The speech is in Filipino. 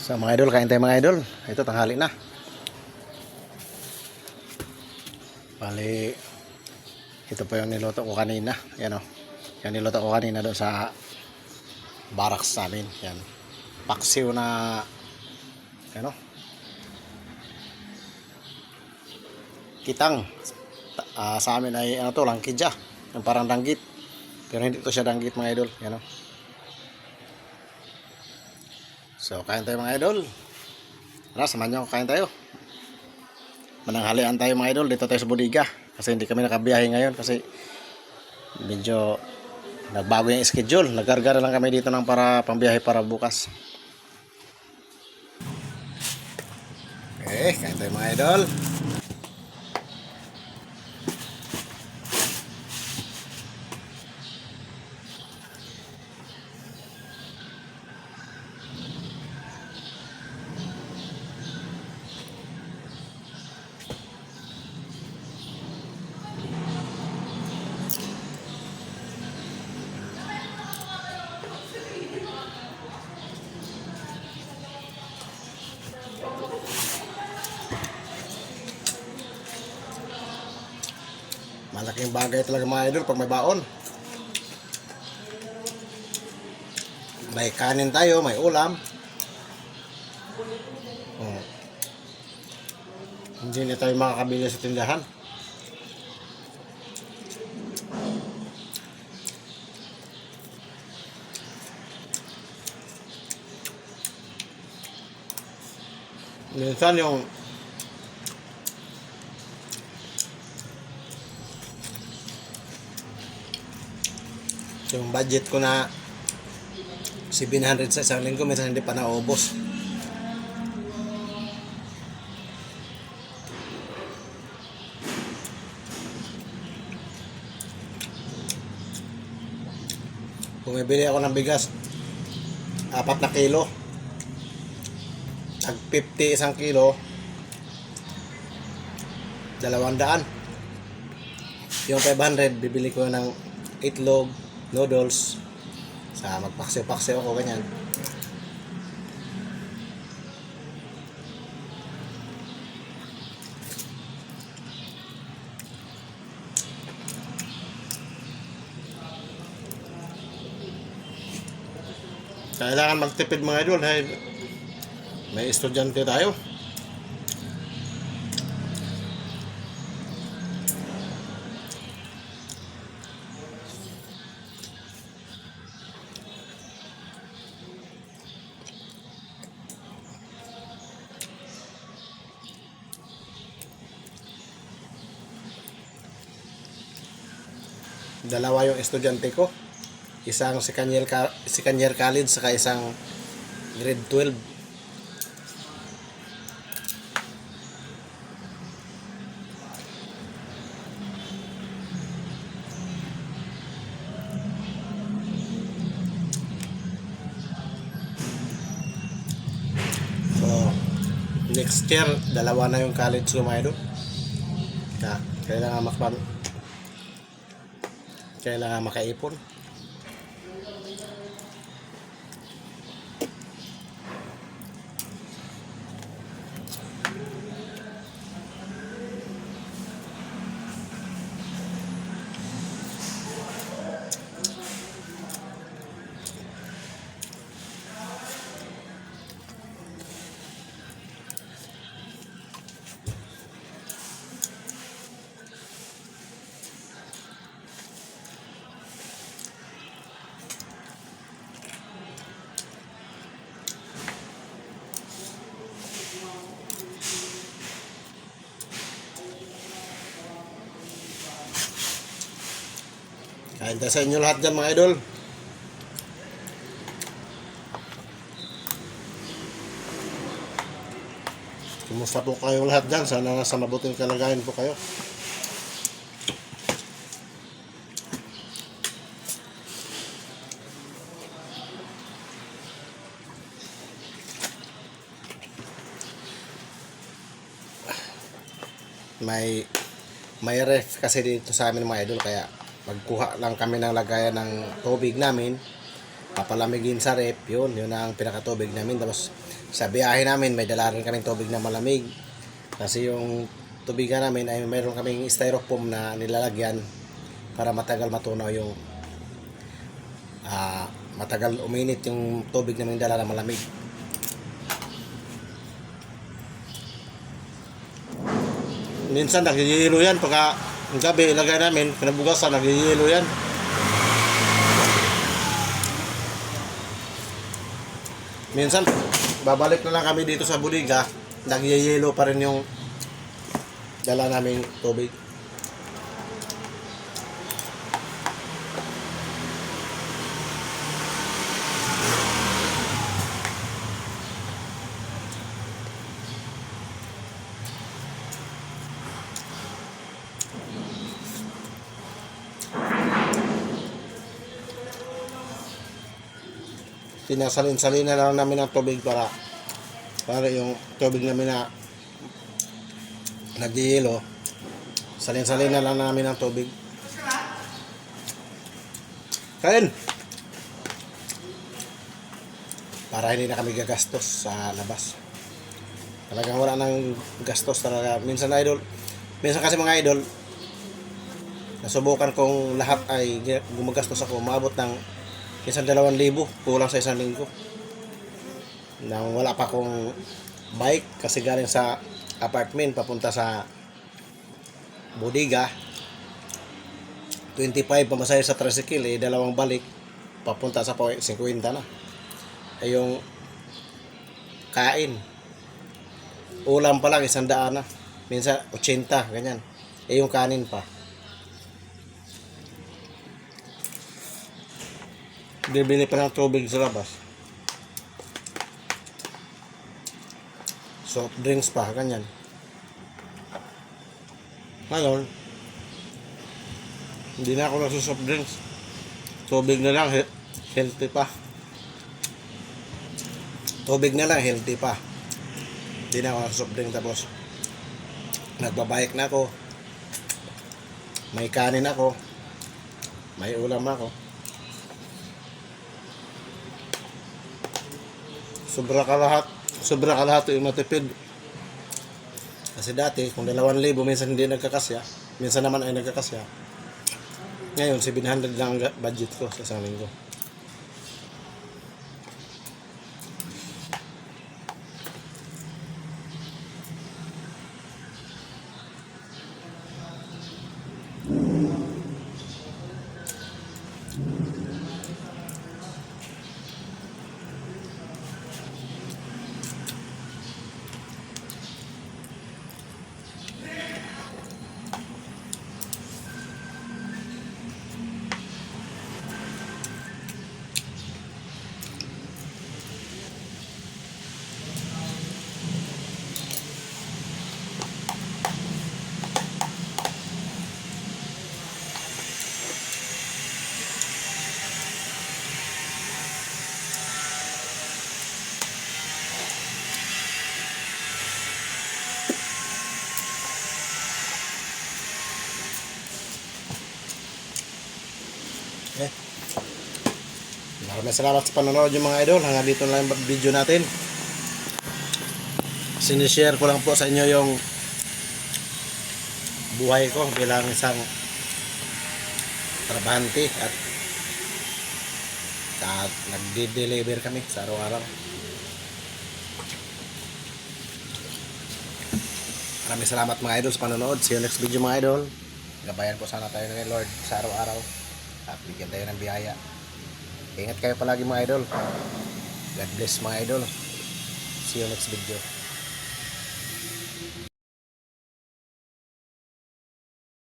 So mga idol, kain tayo mga idol. Ito tanghali na. Bali, ito po yung niluto ko kanina. Yan o. Yung niluto ko kanina doon sa barracks namin. Yan. Paksiw na ano? Kitang. Sa amin ay ano to, langkidya. Yung parang danggit. Pero hindi to siya danggit mga idol. Yan o. So kain tayo mga idol. Tara, samahan nyo ako, kain tayo. Mananghalian tayo mga idol. Dito tayo sa bodega. Kasi hindi kami nakabiyahe ngayon. Kasi medyo nagbago yung schedule. Nagkarga na lang kami dito ng para pambiyahe para bukas. Okay, kain tayo mga idol. Malaking bagay talaga mga idol pag may baon. May kanin tayo, may ulam. Hindi na tayo makakabili sa tindahan. Minsan yung budget ko na 700 sa isang linggo, minsan hindi pa naubos. Bumibili ako ng bigas 4 na kilo, tag 50 isang kilo, 200. Yung 500 bibili ko ng itlog, noodles, sa magpaksiw-paksiw ako ganyan. Kailangan magtipid mga idol dahil may estudyante tayo. Dalawa yung estudyante ko. Isang second year college saka isang grade 12. So, next year, dalawa na yung college ko mga idol. Kailangan makaipon. Kain tayo sa inyo lahat dyan mga idol. Kumusta po kayo lahat dyan? Sana nasa mabuting kalagayan po kayo. May ref kasi dito sa amin mga idol, kaya magkuha lang kami ng lagayan ng tubig namin papalamigin sa rep, yun ang pinakatubig namin. Tapos sa biyahe namin may dala rin kaming tubig na malamig, kasi yung tubigan namin ay mayroon kaming styrofoam na nilalagyan para matagal matunaw yung matagal uminit yung tubig namin dala na malamig. Minsan nagyayelo yan pagka gabi ilagay namin, kinabukasan nagyayelo yan. Minsan babalik na lang kami dito sa bodega, nagyayelo pa rin yung dala naming tubig. Sinasalin-salin na lang namin ng tubig para yung tubig namin na nagyayelo, salin-salin na lang namin ng tubig. Kain! Para hindi na kami gagastos sa labas. Talagang wala nang gastos talaga. Minsan kasi mga idol, nasubukan kong lahat ay gumagastos ako, umabot ng minsan 2,000 kulang sa isang linggo. Nang wala pa akong bike kasi galing sa apartment papunta sa bodega, 25 pamasahe sa tricycle, dalawang balik papunta sa 50 na. Yung kain, ulam pa lang 100 na, minsan 80 ganyan, yung kanin pa. Bibili pa ng tubig sa labas, soft drinks pa, ganyan. Ngayon hindi na ako nagsusoft drinks, tubig na lang, healthy pa. Tubig na lang, healthy pa. Hindi na ako nagsusoft drink. Tapos nagbabayik na ako, may kanin ako, may ulam ako. Sobra ka lahat yung matipid. Kasi dati kung 2,000 minsan hindi nagkakasya, minsan naman ay nagkakasya. Ngayon 700 lang ang budget ko sa isang linggo. Maraming salamat sa panonood yung mga idol. Hanggang dito na lang yung video natin. Sinishare ko lang po sa inyo yung buhay ko bilang isang trabahante at nagde-deliver kami sa araw-araw. Maraming salamat mga idol sa panonood. See you next video mga idol. Gabayan po sana tayo ng Lord sa araw-araw at bigyan tayo ng biyaya. Ingat kayo palagi mga idol. God bless mga idol. See you next video.